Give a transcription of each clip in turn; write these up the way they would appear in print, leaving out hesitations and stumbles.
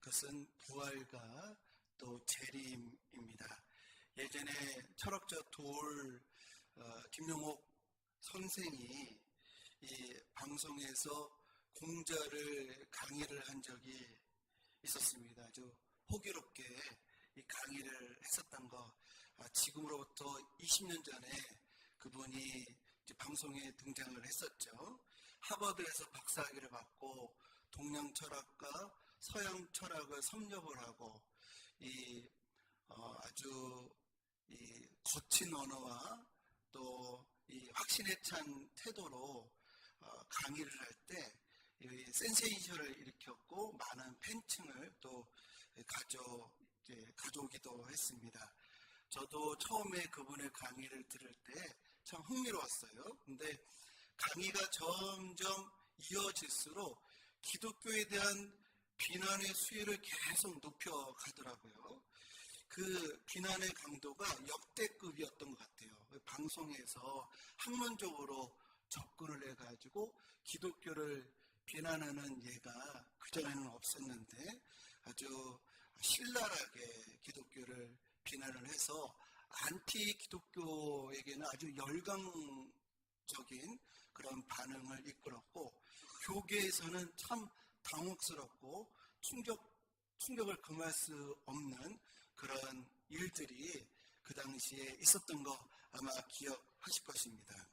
그것은 부활과 또 재림입니다. 예전에 철학자 김용옥 선생이 이 방송에서 공자를 강의를 한 적이 있었습니다. 아주 호기롭게 이 강의를 했었던 거, 지금으로부터 20년 전에 그분이 방송에 등장을 했었죠. 하버드에서 박사학위를 받고 동양 철학과 서양 철학을 섭렵을 하고 아주 거친 언어와 또 확신에 찬 태도로 강의를 할 때 센세이션을 일으켰고 많은 팬층을 또 가져오기도 했습니다. 저도 처음에 그분의 강의를 들을 때 참 흥미로웠어요. 근데 강의가 점점 이어질수록 기독교에 대한 비난의 수위를 계속 높여가더라고요. 그 비난의 강도가 역대급이었던 것 같아요. 방송에서 학문적으로 접근을 해가지고 기독교를 비난하는 예가 그전에는 없었는데 아주 신랄하게 기독교를 비난을 해서 안티 기독교에게는 아주 열광적인 그런 반응을 이끌었고, 교계에서는 참 당혹스럽고 충격을 금할 수 없는 그런 일들이 그 당시에 있었던 거 아마 기억하실 것입니다.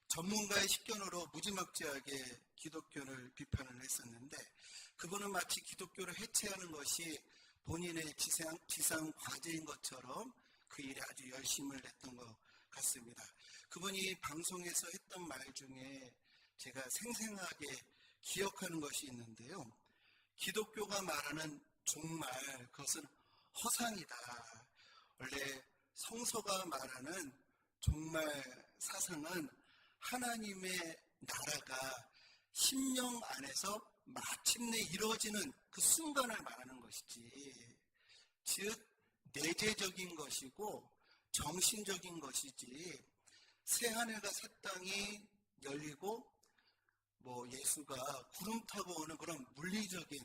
전문가의 식견으로 무지막지하게 기독교를 비판을 했었는데, 그분은 마치 기독교를 해체하는 것이 본인의 지상 과제인 것처럼 그 일에 아주 열심을 냈던 것 같습니다. 그분이 방송에서 했던 말 중에 제가 생생하게 기억하는 것이 있는데요. 기독교가 말하는 종말, 그것은 허상이다. 원래 성서가 말하는 종말 사상은 하나님의 나라가 심령 안에서 마침내 이루어지는 그 순간을 말하는 것이지, 즉 내재적인 것이고 정신적인 것이지, 새하늘과 새 땅이 열리고 예수가 구름 타고 오는 그런 물리적인,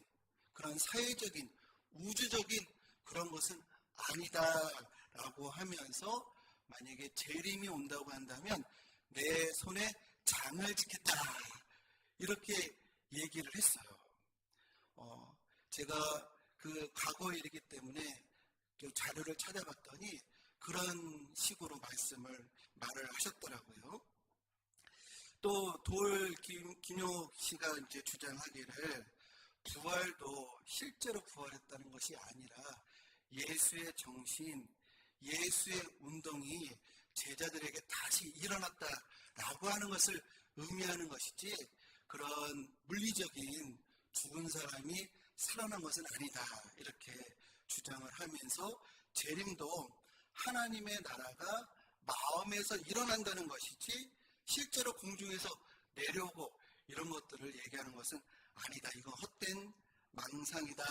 그런 사회적인, 우주적인 그런 것은 아니다라고 하면서 만약에 재림이 온다고 한다면 내 손에 장을 짓겠다, 이렇게 얘기를 했어요. 제가 그 과거의 일이기 때문에 자료를 찾아봤더니 그런 식으로 말을 하셨더라고요. 또 김용옥 씨가 이제 주장하기를 부활도 실제로 부활했다는 것이 아니라 예수의 정신, 예수의 운동이 제자들에게 다시 일어났다라고 하는 것을 의미하는 것이지, 그런 물리적인 죽은 사람이 살아난 것은 아니다, 이렇게 주장을 하면서 재림도 하나님의 나라가 마음에서 일어난다는 것이지 실제로 공중에서 내려오고 이런 것들을 얘기하는 것은 아니다, 이건 헛된 망상이다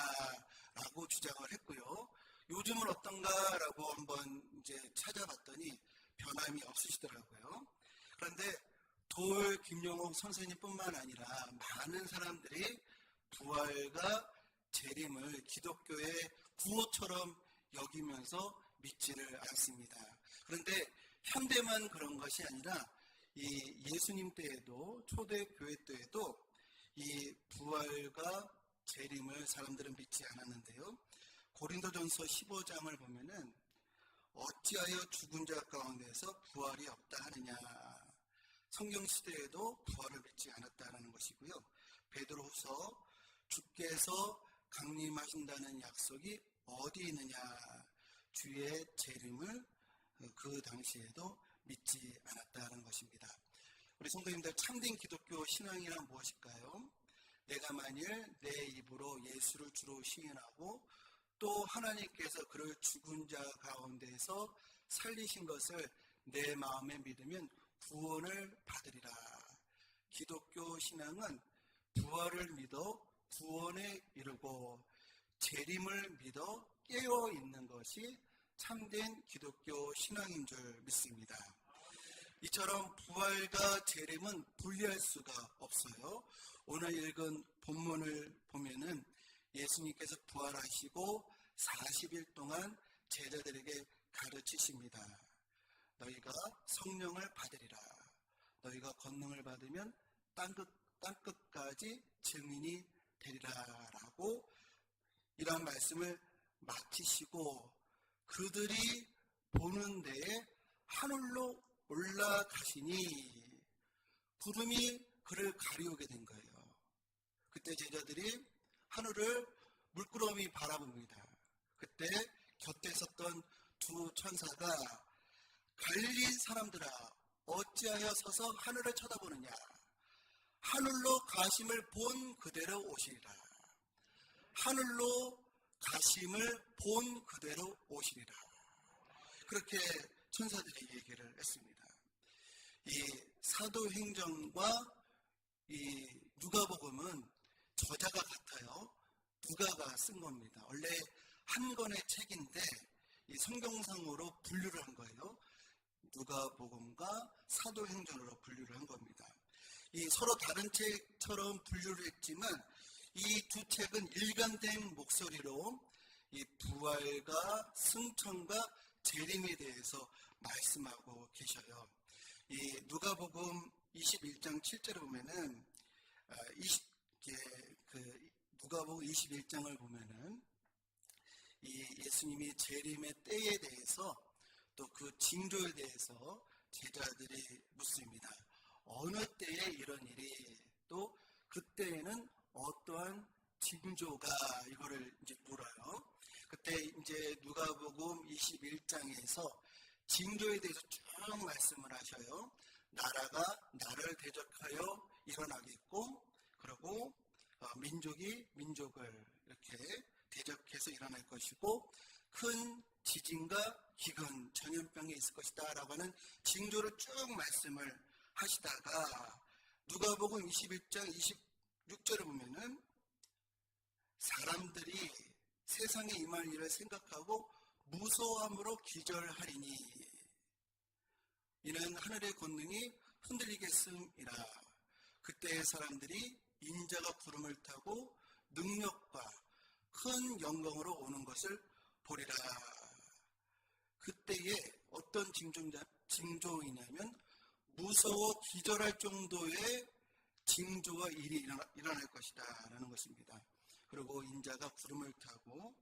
라고 주장을 했고요. 요즘은 어떤가라고 한번 이제 찾아봤더니 변함이 없으시더라고요. 그런데 김용옥 선생님뿐만 아니라 많은 사람들이 부활과 재림을 기독교의 구호처럼 여기면서 믿지를 않습니다. 그런데 현대만 그런 것이 아니라 이 예수님 때에도, 초대교회 때에도 이 부활과 재림을 사람들은 믿지 않았는데요. 고린도전서 15장을 보면은 어찌하여 죽은 자 가운데서 부활이 없다 하느냐, 성경 시대에도 부활을 믿지 않았다라는 것이고요. 베드로후서 주께서 강림하신다는 약속이 어디 있느냐, 주의 재림을 그 당시에도 믿지 않았다는 것입니다. 우리 성도님들, 참된 기독교 신앙이란 무엇일까요? 내가 만일 내 입으로 예수를 주로 시인하고 또 하나님께서 그를 죽은 자 가운데서 살리신 것을 내 마음에 믿으면 구원을 받으리라. 기독교 신앙은 부활을 믿어 구원에 이르고 재림을 믿어 깨어 있는 것이 참된 기독교 신앙인 줄 믿습니다. 이처럼 부활과 재림은 분리할 수가 없어요. 오늘 읽은 본문을 보면은 예수님께서 부활하시고 40일 동안 제자들에게 가르치십니다. 너희가 성령을 받으리라. 너희가 권능을 받으면 땅끝까지 증인이 되리라 라고 이러한 말씀을 마치시고 그들이 보는 데에 하늘로 올라가시니 구름이 그를 가리우게 된 거예요. 그때 제자들이 하늘을 물끄러미 바라봅니다. 그때 곁에 섰던 두 천사가 갈릴리 사람들아 어찌하여 서서 하늘을 쳐다보느냐. 하늘로 가심을 본 그대로 오시리라. 하늘로 가심을 본 그대로 오시리라. 그렇게 천사들이 얘기를 했습니다. 이 사도행전과 이 누가복음은 저자가 같아요. 누가가 쓴 겁니다. 원래 한 권의 책인데 이 성경상으로 분류를 한 거예요. 누가복음과 사도행전으로 분류를 한 겁니다. 이 서로 다른 책처럼 분류를 했지만 이 두 책은 일관된 목소리로 이 부활과 승천과 재림에 대해서 말씀하고 계셔요. 이 누가복음 21장 7절에 보면은 누가복음 21장을 보면은 이 예수님이 재림의 때에 대해서 또 그 징조에 대해서 제자들이 묻습니다. 어느 때에 이런 일이 또 그때에는 어떠한 징조가 이거를 이제 물어요. 그때 이제 누가복음 21장에서 징조에 대해서 쭉 말씀을 하셔요. 나라가 나를 대적하여 일어나겠고, 그리고 민족이 민족을 이렇게 대적해서 일어날 것이고, 큰 지진과 기근, 전염병이 있을 것이다 라고 하는 징조를 쭉 말씀을 하시다가 누가복음 21장 26절을 보면은 사람들이 세상에 임할 일을 생각하고 무서워함으로 기절하리니 이는 하늘의 권능이 흔들리겠음이라. 그때의 사람들이 인자가 구름을 타고 능력과 큰 영광으로 오는 것을 보리라. 그때에 어떤 징조이냐면 무서워 기절할 정도의 징조와 일이 일어날 것이다 라는 것입니다. 그리고 인자가 구름을 타고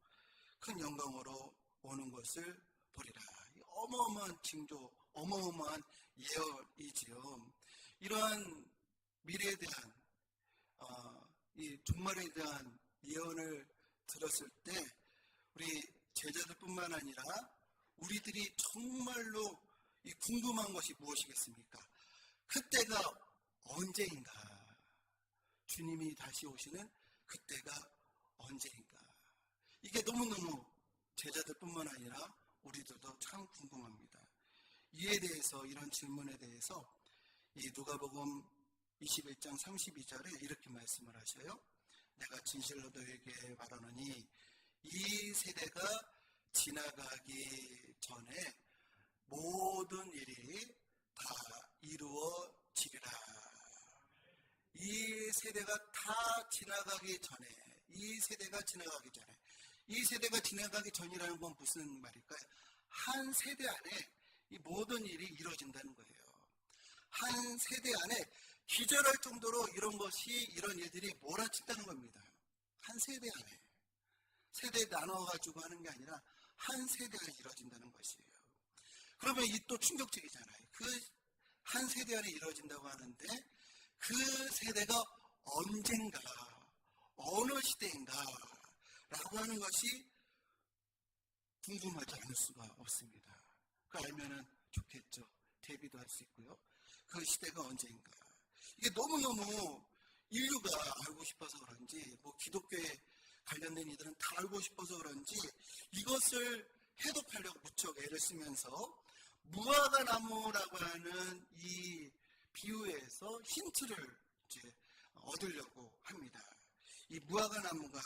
큰 영광으로 오는 것을 보리라. 어마어마한 징조, 어마어마한 예언이지요. 이러한 미래에 대한 이 종말에 대한 예언을 들었을 때 우리 제자들뿐만 아니라 우리들이 정말로 이 궁금한 것이 무엇이겠습니까? 그때가 언제인가? 주님이 다시 오시는 그때가 언제인가? 이게 너무너무 제자들뿐만 아니라 우리들도 참 궁금합니다. 이에 대해서, 이런 질문에 대해서 이 누가복음 21장 32절에 이렇게 말씀을 하셔요. 내가 진실로 너에게 말하노니 이 세대가 지나가기 전에 모든 일이 다 이루어지리라. 이 세대가 다 지나가기 전에, 이 세대가 지나가기 전이라는 건 무슨 말일까요? 한 세대 안에 이 모든 일이 이루어진다는 거예요. 한 세대 안에 기절할 정도로 이런 일들이 몰아친다는 겁니다. 한 세대 안에. 세대 나눠가지고 하는 게 아니라 한 세대가 이루어진다는 것이에요. 그러면 이 또 충격적이잖아요. 그 한 세대 안에 이루어진다고 하는데 그 세대가 언젠가, 어느 시대인가 라고 하는 것이 궁금하지 않을 수가 없습니다. 그 알면은 좋겠죠. 대비도 할 수 있고요. 그 시대가 언제인가. 이게 너무너무 인류가 알고 싶어서 그런지, 기독교에 관련된 이들은 다 알고 싶어서 그런지 이것을 해독하려고 무척 애를 쓰면서 무화과 나무라고 하는 이 비유에서 힌트를 이제 얻으려고 합니다. 이 무화과 나무가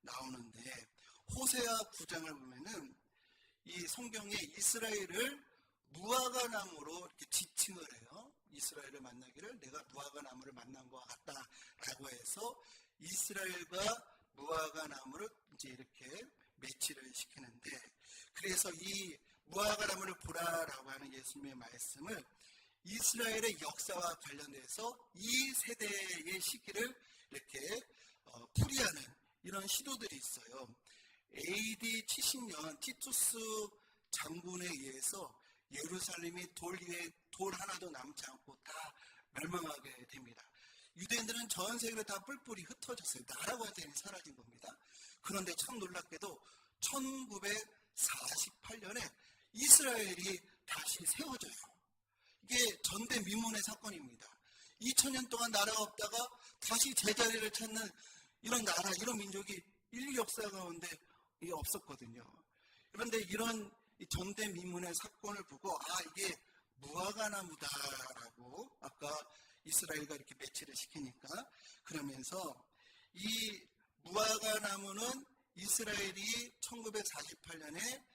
나오는데 호세아 9장을 보면은 이 성경에 이스라엘을 무화과 나무로 이렇게 지칭을 해요. 이스라엘을 만나기를 내가 무화과 나무를 만난 것 같다라고 해서 이스라엘과 무화과 나무를 이제 이렇게 매치를 시키는데, 그래서 이 무화과 나무를 보라라고 하는 예수님의 말씀을 이스라엘의 역사와 관련돼서 이 세대의 시기를 이렇게 풀이하는 이런 시도들이 있어요. AD 70년 티투스 장군에 의해서 예루살렘이 돌 위에 돌 하나도 남지 않고 다 멸망하게 됩니다. 유대인들은 전 세계로 다 뿔뿔이 흩어졌어요. 나라가 완전히 사라진 겁니다. 그런데 참 놀랍게도 1948년에 이스라엘이 다시 세워져요. 이게 전대미문의 사건입니다. 2000년 동안 나라가 없다가 다시 제자리를 찾는 이런 나라, 이런 민족이 인류 역사 가운데 없었거든요. 그런데 이런 전대미문의 사건을 보고 이게 무화과 나무다라고 아까 이스라엘과 이렇게 매치를 시키니까, 그러면서 이 무화과 나무는 이스라엘이 1948년에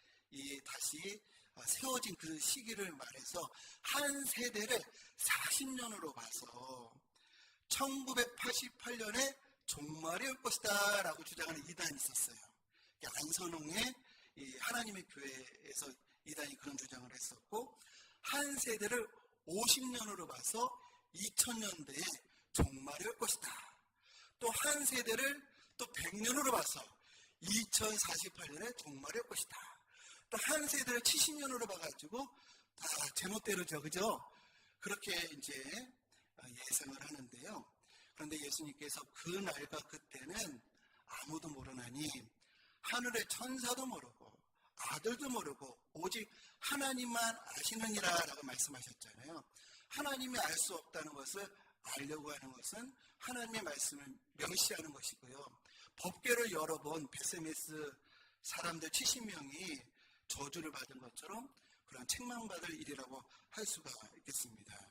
다시 세워진 그 시기를 말해서 한 세대를 40년으로 봐서 1988년에 종말이 올 것이다 라고 주장하는 이단이 있었어요. 안선홍의 하나님의 교회에서 이단이 그런 주장을 했었고, 한 세대를 50년으로 봐서 2000년대에 종말이 올 것이다. 또 한 세대를 또 100년으로 봐서 2048년에 종말이 올 것이다. 또 한 세대를 70년으로 봐가지고 다 제멋대로죠, 그죠? 그렇게 이제 예상을 하는데요. 그런데 예수님께서 그 날과 그때는 아무도 모르나니 하늘의 천사도 모르고 아들도 모르고 오직 하나님만 아시느니라 라고 말씀하셨잖아요. 하나님이 알 수 없다는 것을 알려고 하는 것은 하나님의 말씀을 명시하는 것이고요. 법궤를 열어본 베세메스 사람들 70명이 저주를 받은 것처럼 그런 책망받을 일이라고 할 수가 있겠습니다.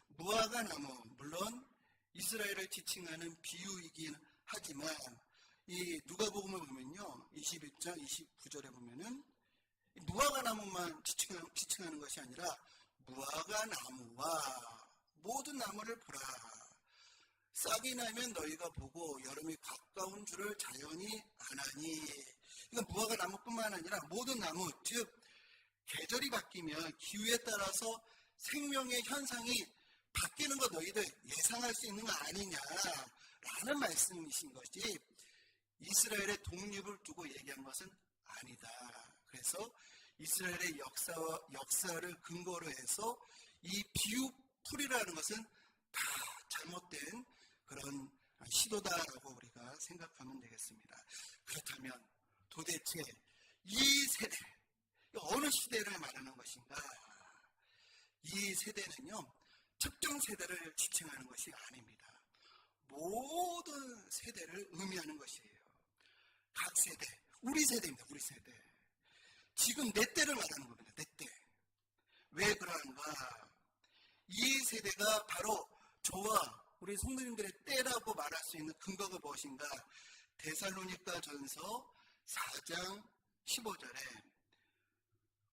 무화과 나무, 물론 이스라엘을 지칭하는 비유이긴 하지만 이 누가복음을 보면요, 21장 29절에 보면은 무화과 나무만 지칭하는 것이 아니라 무화과 나무와 모든 나무를 보라. 싹이 나면 너희가 보고 여름이 가까운 줄을 자연히 아나니. 이건 무화과 나무뿐만 아니라 모든 나무, 즉 계절이 바뀌면 기후에 따라서 생명의 현상이 바뀌는 거 너희들 예상할 수 있는 거 아니냐라는 말씀이신 것이 이스라엘의 독립을 두고 얘기한 것은 아니다. 그래서 이스라엘의 역사를 근거로 해서 이 비유풀이라는 것은 다 잘못된 그런 시도다라고 우리가 생각하면 되겠습니다. 그렇다면 도대체 이 세대, 어느 시대를 말하는 것인가? 이 세대는요, 특정 세대를 지칭하는 것이 아닙니다. 모든 세대를 의미하는 것이에요. 각 세대, 우리 세대입니다. 우리 세대. 지금 내 때를 말하는 겁니다. 내 때. 왜 그러는가? 이 세대가 바로 저와 우리 성도님들의 때라고 말할 수 있는 근거가 무엇인가? 데살로니가 전서 4장 15절에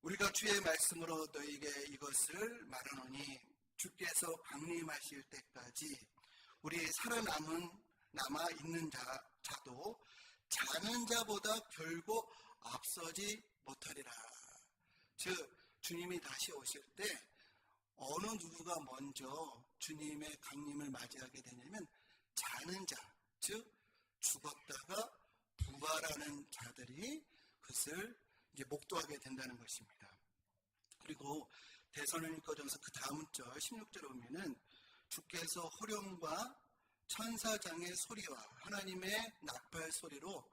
우리가 주의 말씀으로 너희에게 이것을 말하노니 주께서 강림하실 때까지 우리 남아 있는 자도 자는 자보다 결코 앞서지 못하리라. 즉 주님이 다시 오실 때 어느 누구가 먼저 주님의 강림을 맞이하게 되냐면 자는 자, 즉 죽었다가 부활하는 자들이 그것을 이제 목도하게 된다는 것입니다. 그리고 데살로니가전서 그 다음 절 16절에 보면은 주께서 호령과 천사장의 소리와 하나님의 나팔 소리로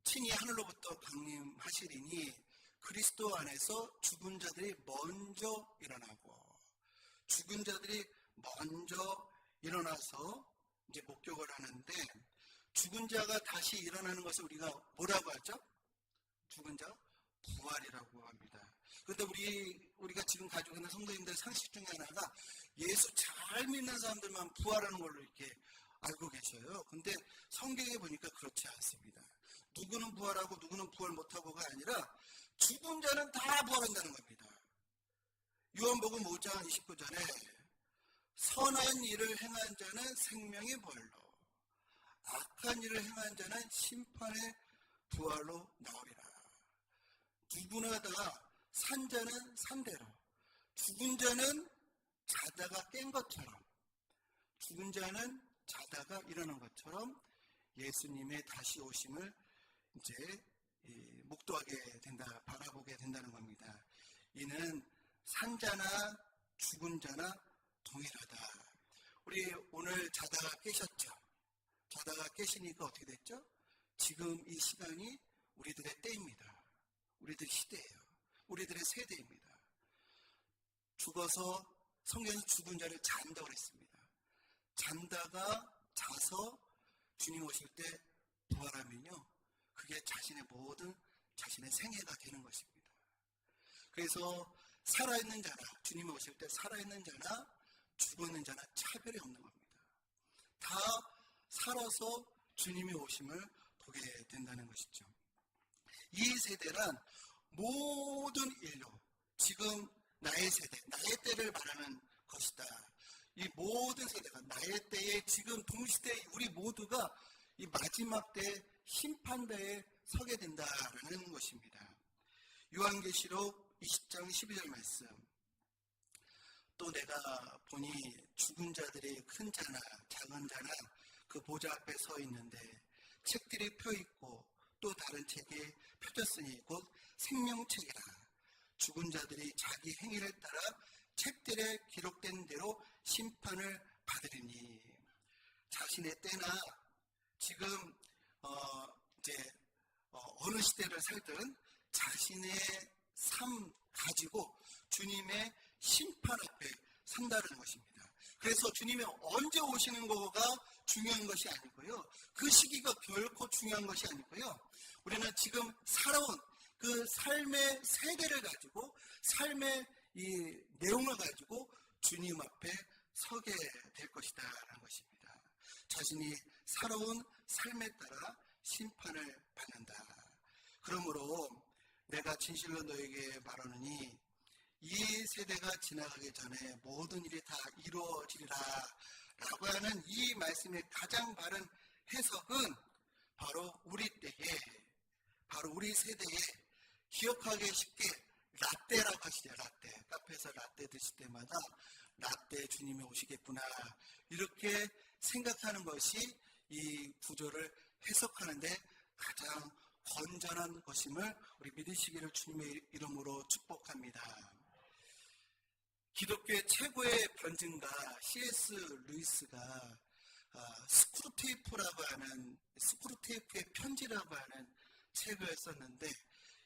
친히 하늘로부터 강림하시리니 그리스도 안에서 죽은 자들이 먼저 일어나고 죽은 자들이 먼저 일어나서 이제 목격을 하는데 죽은 자가 다시 일어나는 것을 우리가 뭐라고 하죠? 죽은 자 부활이라고 합니다. 그런데 우리가 지금 가지고 있는 성도님들 상식 중에 하나가 예수 잘 믿는 사람들만 부활하는 걸로 이렇게 알고 계셔요. 근데 성경에 보니까 그렇지 않습니다. 누구는 부활하고 누구는 부활 못하고가 아니라 죽은 자는 다 부활한다는 겁니다. 요한복음 5장 29절에 선한 일을 행한 자는 생명의 벌로 악한 일을 행한 자는 심판의 부활로 나오리라. 누구나 다 산 자는 산대로, 죽은 자는 자다가 깬 것처럼, 죽은 자는 자다가 일어난 것처럼 예수님의 다시 오심을 이제 목도하게 된다, 바라보게 된다는 겁니다. 이는 산 자나 죽은 자나 동일하다. 우리 오늘 자다가 깨셨죠? 자다가 깨시니까 어떻게 됐죠? 지금 이 시간이 우리들의 때입니다. 우리들의 시대예요. 우리들의 세대입니다. 죽어서 성경에서 죽은 자를 잔다고 했습니다. 잔다가 자서 주님 오실 때 부활하면요, 그게 자신의 모든 자신의 생애가 되는 것입니다. 그래서 살아있는 자나, 주님이 오실 때 살아있는 자나 죽었는 자나 차별이 없는 겁니다. 다 살아서 주님이 오심을 보게 된다는 것이죠. 이 세대란 모든 인류, 지금 나의 세대, 나의 때를 말하는 것이다. 이 모든 세대가 나의 때에 지금 동시대에 우리 모두가 이 마지막 때 심판대에 서게 된다라는 것입니다. 요한계시록 20장 12절 말씀. 또 내가 보니 죽은 자들이 큰 자나 작은 자나 그 보좌 앞에 서 있는데 책들이 펴 있고 또 다른 책이 펴졌으니 곧 생명책이라. 죽은 자들이 자기 행위를 따라 책들에 기록된 대로 심판을 받으리니. 자신의 때나 지금 어느 시대를 살든 자신의 삶 가지고 주님의 심판 앞에 선다는 것입니다. 그래서 주님이 언제 오시는 거가 중요한 것이 아니고요. 그 시기가 결코 중요한 것이 아니고요. 우리는 지금 살아온 그 삶의 세대를 가지고 삶의 이 내용을 가지고 주님 앞에 서게 될 것이다라는 것입니다. 자신이 살아온 삶에 따라 심판을 받는다. 그러므로 내가 진실로 너에게 말하노니 이 세대가 지나가기 전에 모든 일이 다 이루어지리라 라고 하는 이 말씀의 가장 바른 해석은 바로 우리 때에, 바로 우리 세대에 기억하기 쉽게 라떼라고 하시죠. 라떼. 카페에서 라떼 드실 때마다 라떼 주님이 오시겠구나 이렇게 생각하는 것이 이 구조를 해석하는데 가장 건전한 것임을 우리 믿으시기를 주님의 이름으로 축복합니다. 기독교의 최고의 변증가 C.S. 루이스가 스크루테이프의 편지라고 하는 책을 썼는데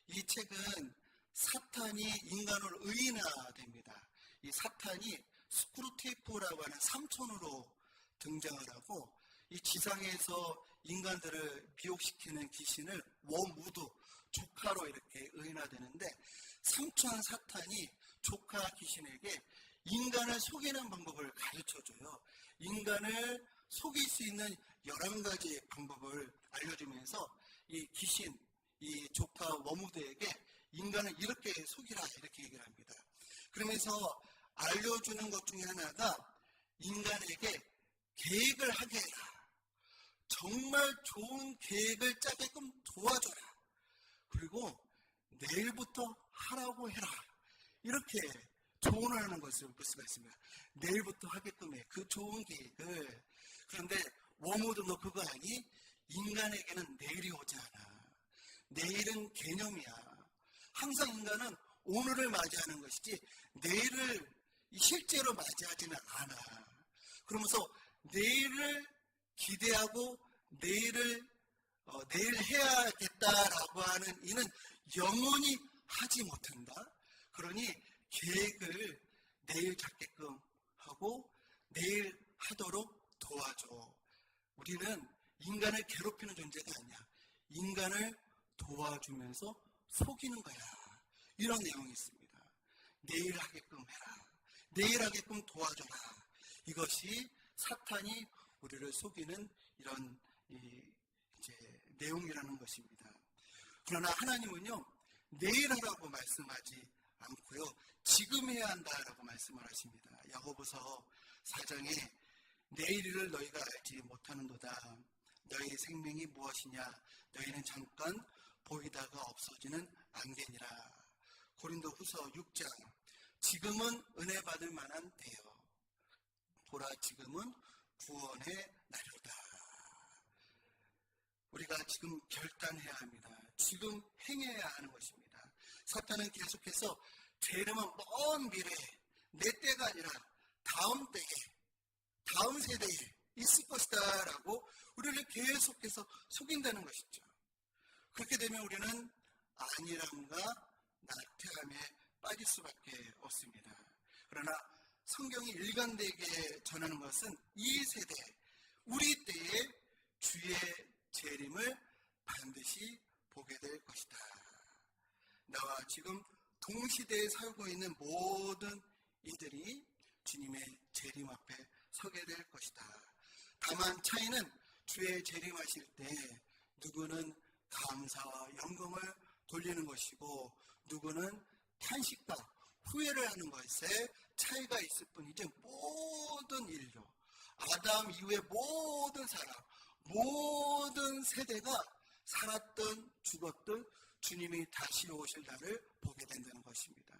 이 책은 사탄이 인간으로 의인화됩니다. 이 사탄이 스크루테이프라고 하는 삼촌으로 등장을 하고 이 지상에서 인간들을 미혹시키는 귀신을 워무드, 조카로 이렇게 의인화되는데 삼촌 사탄이 조카 귀신에게 인간을 속이는 방법을 가르쳐줘요. 인간을 속일 수 있는 11가지 방법을 알려주면서 이 귀신, 이 조카 워무드에게 인간을 이렇게 속이라 이렇게 얘기를 합니다. 그러면서 알려주는 것 중에 하나가 인간에게 계획을 하게 해라. 정말 좋은 계획을 짜게끔 도와줘라. 그리고 내일부터 하라고 해라. 이렇게 조언을 하는 것을 볼 수가 있습니다. 내일부터 하게끔 해. 그 좋은 계획을. 그런데 워무드 너 그거 아니? 인간에게는 내일이 오지 않아. 내일은 개념이야. 항상 인간은 오늘을 맞이하는 것이지 내일을 실제로 맞이하지는 않아. 그러면서 내일을 기대하고 내일 해야겠다라고 하는 이는 영원히 하지 못한다. 그러니 계획을 내일 잡게끔 하고 내일 하도록 도와줘. 우리는 인간을 괴롭히는 존재가 아니야. 인간을 도와주면서 속이는 거야. 이런 내용이 있습니다. 내일 하게끔 해라. 내일 하게끔 도와줘라. 이것이 사탄이 우리를 속이는 이런 내용이라는 것입니다. 그러나 하나님은요, 내일 하라고 말씀하지 않고요, 지금 해야 한다라고 말씀을 하십니다. 야고보서 4장에 내일 일을 너희가 알지 못하는도다. 너희 생명이 무엇이냐? 너희는 잠깐 보이다가 없어지는 안개니라. 고린도 후서 6장. 지금은 은혜 받을 만한 때요. 보라, 지금은 구원의 날이로다. 우리가 지금 결단해야 합니다. 지금 행해야 하는 것입니다. 사탄은 계속해서 제 이름은 먼 미래에, 내 때가 아니라 다음 때에, 다음 세대에 있을 것이다 라고 우리를 계속해서 속인다는 것이죠. 그렇게 되면 우리는 안일함과 나태함에 빠질 수밖에 없습니다. 그러나 성경이 일관되게 전하는 것은 이 세대, 우리 때에 주의 재림을 반드시 보게 될 것이다. 나와 지금 동시대에 살고 있는 모든 이들이 주님의 재림 앞에 서게 될 것이다. 다만 차이는 주의 재림하실 때 누구는 감사와 영광을 돌리는 것이고 누구는 탄식과 후회를 하는 것에 차이가 있을 뿐이지 모든 인류, 아담 이후의 모든 사람, 모든 세대가 살았던 죽었던 주님이 다시 오실 날을 보게 된다는 것입니다.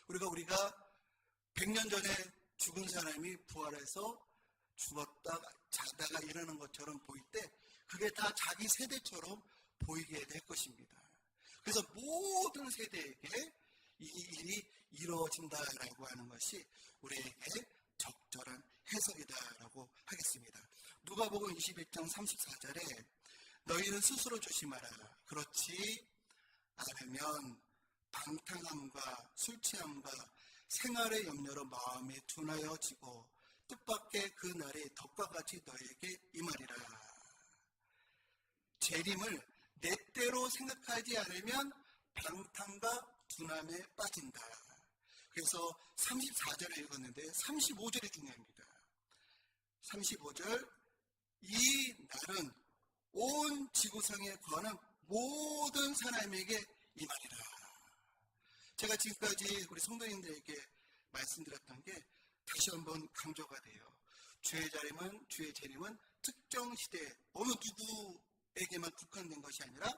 우리가 100년 전에 죽은 사람이 부활해서 죽었다 자다가 일어나는 것처럼 보일 때 그게 다 자기 세대처럼 보이게 될 것입니다. 그래서 모든 세대에게 이 일이 이루어진다라고 하는 것이 우리에게 적절한 해석이다라고 하겠습니다. 누가복음 21장 34절에 너희는 스스로 조심하라. 그렇지 않으면 방탕함과 술취함과 생활의 염려로 마음이 둔하여지고 뜻밖의 그 날이 덕과 같이 너희에게 임하리라. 재림을 내 때로 생각하지 않으면 방탕과 둔함에 빠진다. 그래서 34절을 읽었는데 35절이 중요합니다. 35절, 이 날은 온 지구상에 거하는 모든 사람에게 임하리라. 제가 지금까지 우리 성도님들에게 말씀드렸던 게 다시 한번 강조가 돼요. 주의 재림은 특정 시대에 어느 누구에게만 국한된 것이 아니라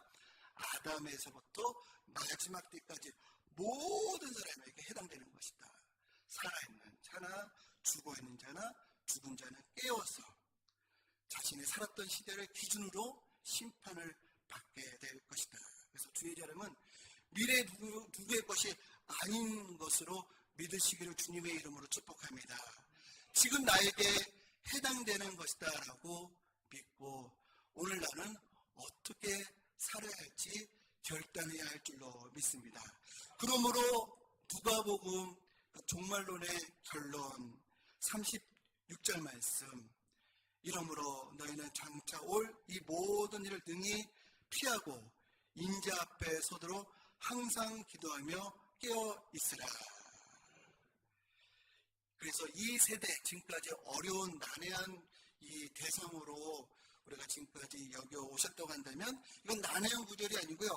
아담에서부터 마지막 때까지 모든 사람에게 해당되는 것이다. 살아있는 자나 죽어있는 자나 죽은 자는 깨어서 자신이 살았던 시대를 기준으로 심판을 받게 될 것이다. 그래서 주의 재림은 미래 누구의 것이 아닌 것으로 믿으시기를 주님의 이름으로 축복합니다. 지금 나에게 해당되는 것이다 라고 믿고 오늘 나는 어떻게 살아야 할지 결단해야 할 줄로 믿습니다. 그러므로 누가복음 종말론의 결론 36절 말씀, 이러므로 너희는 장차 올 이 모든 일을 능히 피하고 인자 앞에 서도록 항상 기도하며 깨어 있으라. 그래서 이 세대, 지금까지 어려운 난해한 이 대상으로 우리가 지금까지 여겨오셨다고 한다면 이건 난해한 구절이 아니고요.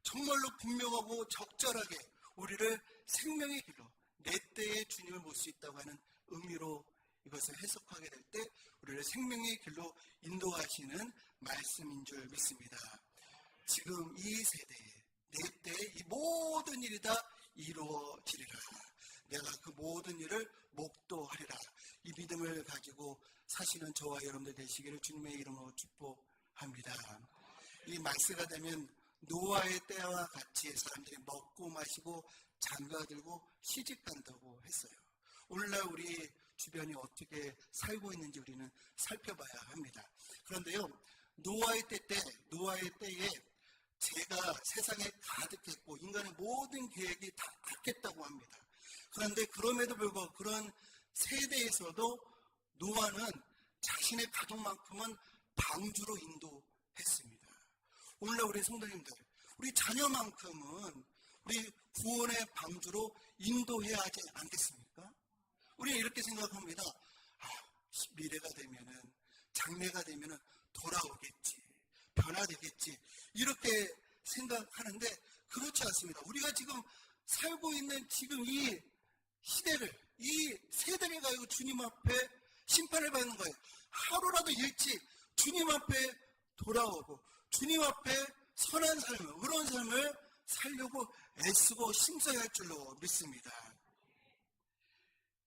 정말로 분명하고 적절하게 우리를 생명의 길로 내 때에 주님을 볼 수 있다고 하는 의미로 이것을 해석하게 될 때 우리를 생명의 길로 인도하시는 말씀인 줄 믿습니다. 지금 이 세대에 내 때에 이 모든 일이 다 이루어지리라. 내가 그 모든 일을 목도하리라. 이 믿음을 가지고 사시는 저와 여러분들 되시기를 주님의 이름으로 축복합니다. 이 말세가 되면 노아의 때와 같이 사람들이 먹고 마시고 장가들고 시집간다고 했어요. 오늘날 우리 주변이 어떻게 살고 있는지 우리는 살펴봐야 합니다. 그런데요, 노아의 때에 죄가 세상에 가득했고 인간의 모든 계획이 다 악했다고 합니다. 그런데 그럼에도 불구하고 그런 세대에서도 노아는 자신의 가족만큼은 방주로 인도했습니다. 오늘날 우리 성도님들, 우리 자녀만큼은 우리 구원의 방주로 인도해야 하지 않겠습니까? 우리는 이렇게 생각합니다. 미래가 되면은, 장래가 되면은 돌아오겠지, 변화되겠지, 이렇게 생각하는데 그렇지 않습니다. 우리가 지금 살고 있는 지금 이 시대를, 이 세대를 가지고 주님 앞에 심판을 받는 거예요. 하루라도 일찍 주님 앞에 돌아오고 주님 앞에 선한 삶을, 의로운 삶을 살려고 애쓰고 심사할 줄로 믿습니다.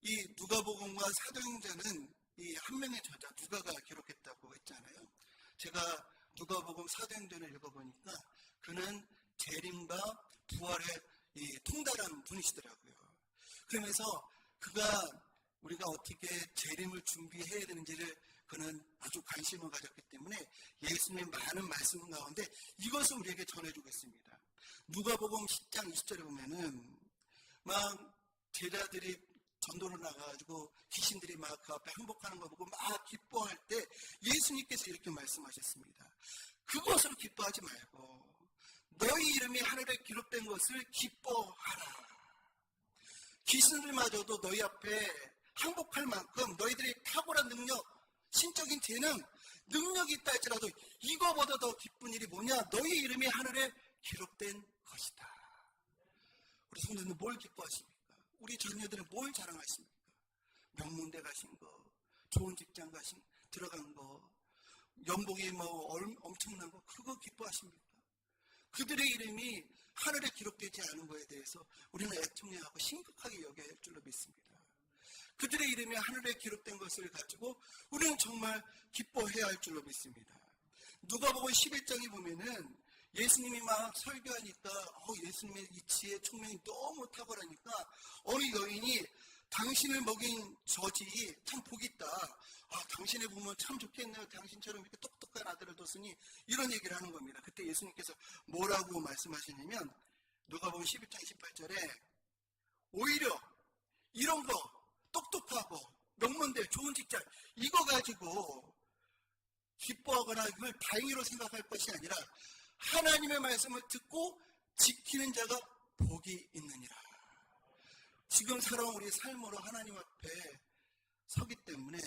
이 누가복음과 사도행전은 이 한 명의 저자 누가가 기록했다고 했잖아요. 제가 누가복음 사도행전을 읽어보니까 그는 재림과 부활에 통달한 분이시더라고요. 그러면서 그가 우리가 어떻게 재림을 준비해야 되는지를 그는 아주 관심을 가졌기 때문에 예수님의 많은 말씀 가운데 이것을 우리에게 전해주고 있습니다. 누가복음 10장 20절에 보면은 막 제자들이 전도를 나가가지고 귀신들이 막 그 앞에 항복하는 거 보고 막 기뻐할 때 예수님께서 이렇게 말씀하셨습니다. 그것으로 기뻐하지 말고 너희 이름이 하늘에 기록된 것을 기뻐하라. 귀신들마저도 너희 앞에 항복할 만큼 너희들이 탁월한 능력, 신적인 재능, 능력이 있다 할지라도 이거보다 더 기쁜 일이 뭐냐? 너희 이름이 하늘에 기록된 것이다. 우리 성도님은 뭘 기뻐하십니까? 우리 자녀들은 뭘 자랑하십니까? 명문대 가신 거, 좋은 직장 들어간 거, 연봉이 엄청난 거, 그거 기뻐하십니까? 그들의 이름이 하늘에 기록되지 않은 것에 대해서 우리는 애통해하고 심각하게 여겨야 할 줄로 믿습니다. 그들의 이름이 하늘에 기록된 것을 가지고 우리는 정말 기뻐해야 할 줄로 믿습니다. 누가복음 11장에 보면은 예수님이 막 설교하니까 예수님의 이 지혜 총명이 너무 탁월하니까 어느 여인이 당신을 먹인 저지 참 복이 있다. 당신의 부모는 참 좋겠네요. 당신처럼 이렇게 똑똑한 아들을 뒀으니 이런 얘기를 하는 겁니다. 그때 예수님께서 뭐라고 말씀하시냐면 누가복음 11장 18절에 오히려 이런 거 똑똑하고 명문대 좋은 직장 이거 가지고 기뻐하거나 이걸 다행으로 생각할 것이 아니라 하나님의 말씀을 듣고 지키는 자가 복이 있느니라. 지금 살아온 우리 삶으로 하나님 앞에 서기 때문에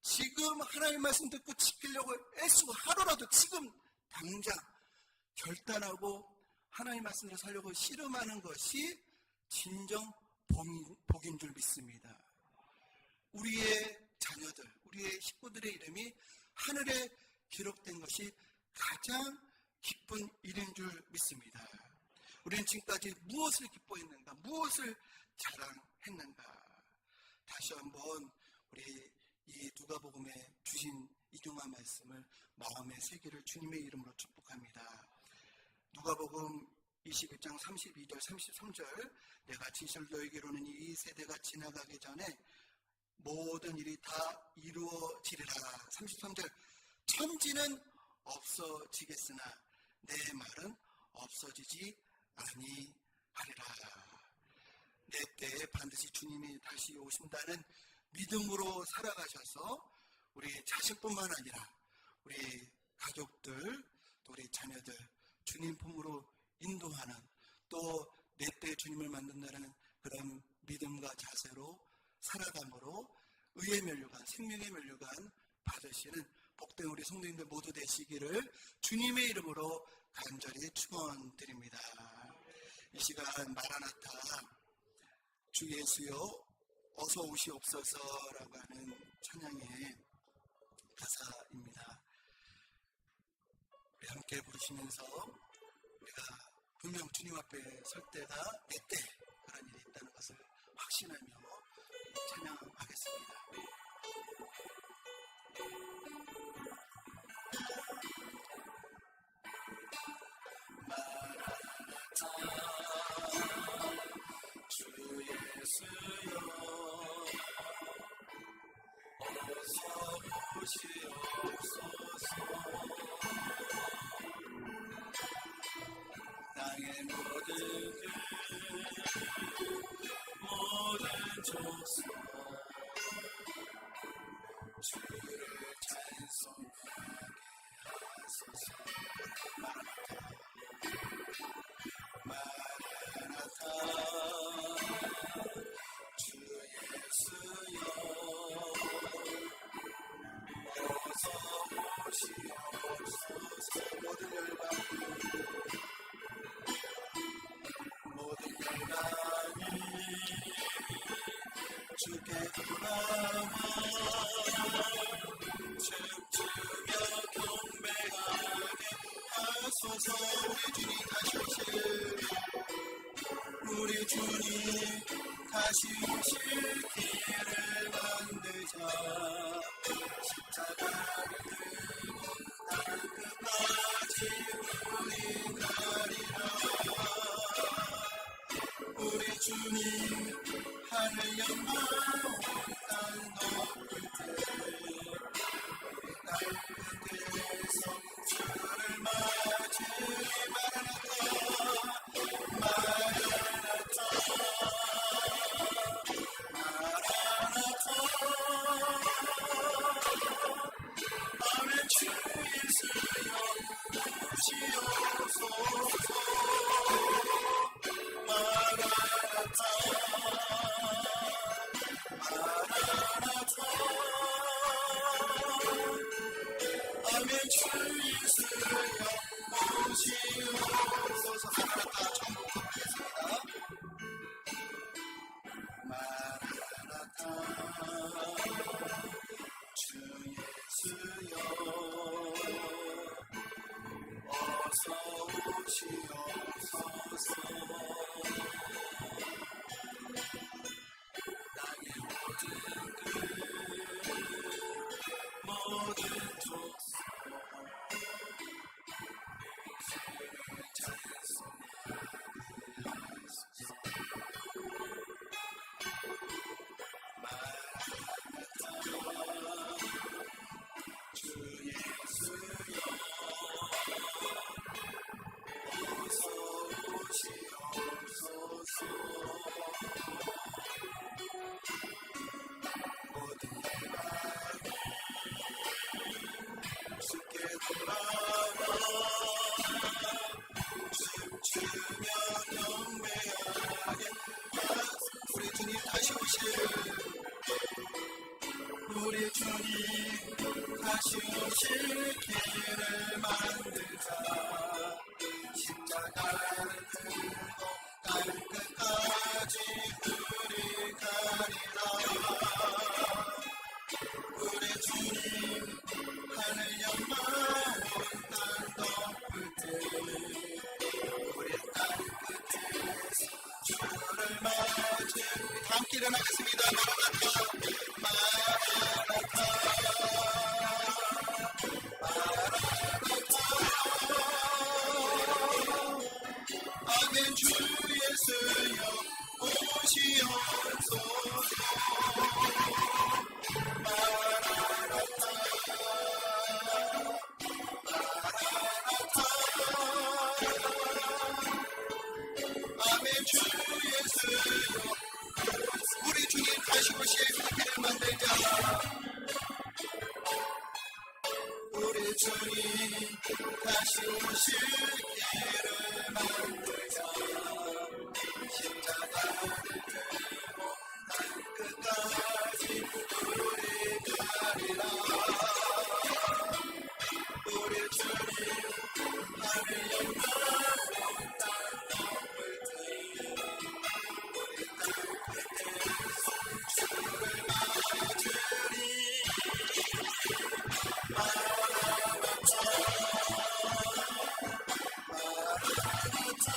지금 하나님 말씀 듣고 지키려고 애쓰고 하루라도 지금 당장 결단하고 하나님 말씀으로 살려고 씨름하는 것이 진정 복인 줄 믿습니다. 우리의 자녀들, 우리의 식구들의 이름이 하늘에 기록된 것이 가장 기쁜 일인 줄 믿습니다. 우리는 지금까지 무엇을 기뻐했는가? 무엇을 자랑했는가? 다시 한번 우리 이 누가복음에 주신 이중한 말씀을 마음에 새기를 주님의 이름으로 축복합니다. 누가복음 21장 32절 33절 내가 진실 너에게로는 이 세대가 지나가기 전에 모든 일이 다 이루어지리라. 33절 천지는 없어지겠으나 내 말은 없어지지 아니하리라. 내 때에 반드시 주님이 다시 오신다는 믿음으로 살아가셔서 우리 자신뿐만 아니라 우리 가족들 또 우리 자녀들 주님 품으로 인도하는 또 내 때에 주님을 만든다는 그런 믿음과 자세로 살아감으로 의의 면류관, 생명의 면류관 받으시는 복된 우리 성도님들 모두 되시기를 주님의 이름으로 간절히 축원드립니다. 이 시간 마라나타 주 예수여 어서 오시옵소서라고 하는 찬양의 가사입니다. 우리 함께 부르시면서 우리가 분명 주님 앞에 설 때가 내 때 그런 일이 있다는 것을 확신하며 찬양하겠습니다. 마라나타 주 예수여 어서 오시옵소서. 땅의 모든 족속 주를 찬송하게 하소서. 마라나타 주 예수여 어서 오시옵소서. 모든 열방이 주께 우리 주님 다시 오실 길을 만들자. 십자가를 들고 땅끝까지 우리 가리라. 우리 주님 하늘 영광 땅 높을 때 땅 끝에서 주를 맞으리. 마라나타 마라나타 마라나타. 아멘. 주 예수여 오시옵소서. 마라나타 마라나타. 아멘. 주 예수여 오시옵소서. 마라나타 전부터 하겠습니다. 마라나타 주 예수여 어서 오시옵소서. 땅의 모든 족속 우리 주님 다시 오실 우리 주님 다시 오실 길을 만들자. 십자가를 들고 땅끝까지 우리 가리라. 우리 주님 하늘 영광 땅 덮을 때 우리 땅끝에서 주를 맞으리. 다 함께 일어나겠습니다. 마라나타 마라나타 마라나타. 아멘. 주 예수여 오시옵소서. 마라나타 마라나타. 아멘. 주 예수여 우리 주님 다시 오실 길을 만들자. 우리 주님 다시 오실 길을 만들자. 십자가를 들고 땅끝까지 우리 가리라. 우리 주님 하늘 영광 땅 덮을 때 우리 땅끝에서 주를 맞으리. 마라나타 마라나타.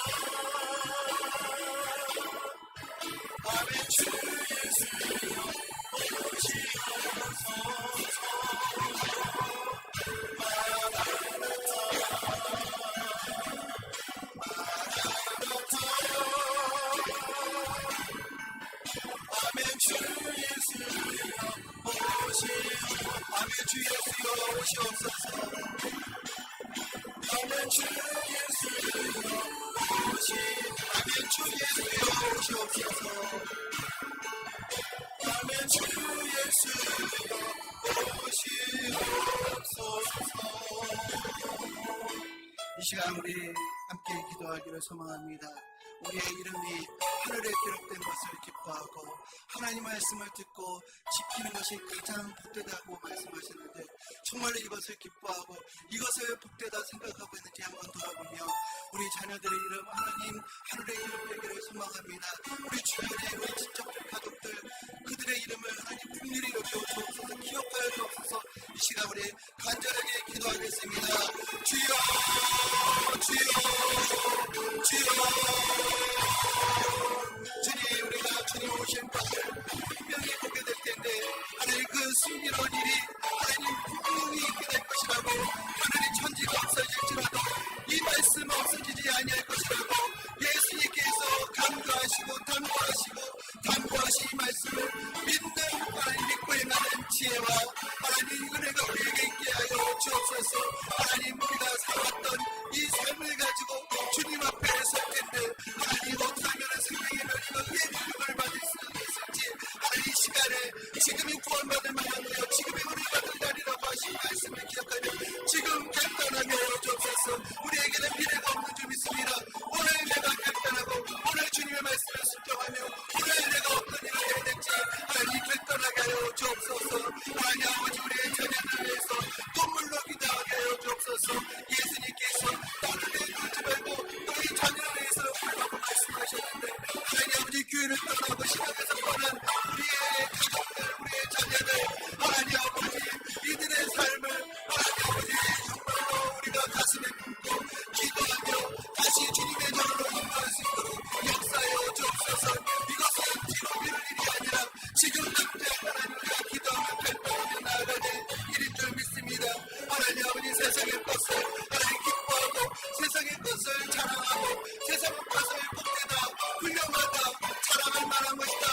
아멘. 주 예수여 오시옵소서. 마라나타 마라나타. 아멘. 주 예수여 아멘. 주 예수여 오시옵소서. 아멘. 주 예수여 아멘. 주 예수여 오시옵소서. 아멘. 주 예수여 오시옵소서. 이 시간 우리 함께 기도하기를 소망합니다. 우리의 이름이 하늘에 기록된 것을 기뻐하고 하나님 말씀을 듣고 지키는 것이 가장 복되다고 말씀하셨는데 정말로 이것을 기뻐하고 이것을 복되다 생각하고 있는지 한번 돌아보며 우리 자녀들의 이름 하나님 하늘에 기록되기를 소망합니다. 우리 주변에 우리 친척 가족들 그들의 이름을 하나님 국리를 여겨주옵소서. 기억하여 주옵소서. 이 시간 우리 간절하게 기도하겠습니다. 주여 주여 주여 훌륭하고 세상을 봐서의 복되다 훌륭하다 자랑할 만한 것이다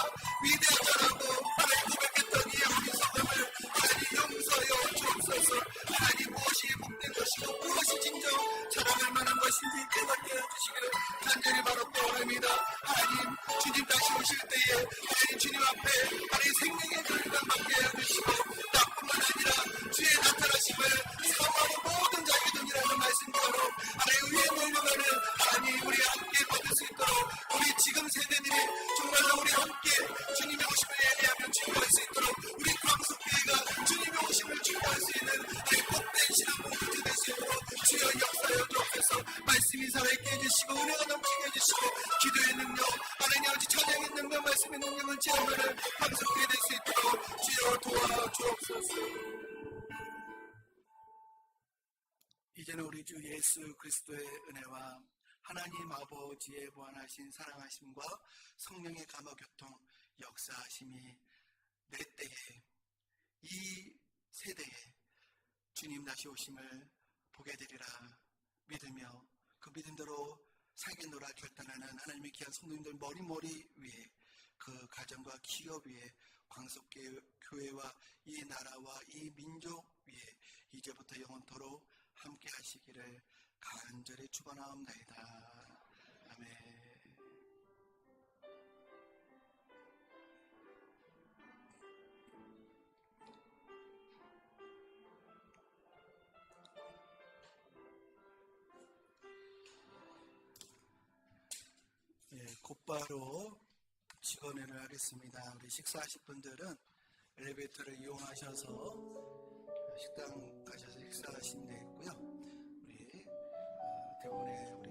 위대하다라고 하나님 고백했던 이 어리석음을 하나님 용서하여 주옵소서. 하나님 무엇이 복된 것이고 무엇이 진정 자랑할 만한 것인지 깨닫게 해주시기를 간절히 바랍니다. 하나님 주님 다시 오실 때에 하나님 주님 앞에 하나님 생명의 교육을 받게 해주시고 나뿐만 아니라 주의 나타나심을 사모하는 모든 자기들이라는 말씀대로 하나님 위에 몰려가는 하나님 우리 함께 받을 수 있도록 우리 지금 세대들이 정말로 우리 함께 주님의 오심을 예비하며 준비할 수 있도록 우리 광석교회가 주님의 오심을 준비할 수 있는 복된 신앙 공동체 될 수 있도록 주여 역사여 주옵소서. 말씀이 살아있게 해주시고 은혜가 넘치게 해주시고 기도의 능력 하나님 아버지 찬양의 능력 말씀의 능력을 체험하는 광석교회 될 수 있도록 주여 도와주옵소서. 이제는 우리 주 예수 그리스도의 은혜와 하나님 아버지의 무한하신 사랑하심과 성령의 감화교통 역사하심이 내 때에 이 세대에 주님 다시 오심을 보게 되리라 믿으며 그 믿음대로 살겠노라 결단하는 하나님의 귀한 성도님들 머리머리 위에 그 가정과 기업 위에 광석교회와 이 나라와 이 민족 위에 이제부터 영원토록 함께 하시기를 간절히 축원하옵나이다. 아멘. 곧바로 직원회를 하겠습니다. 우리 식사하실 분들은 엘리베이터를 이용하셔서 식당 가셔서 식사하시면 되겠고요. 우리 대본에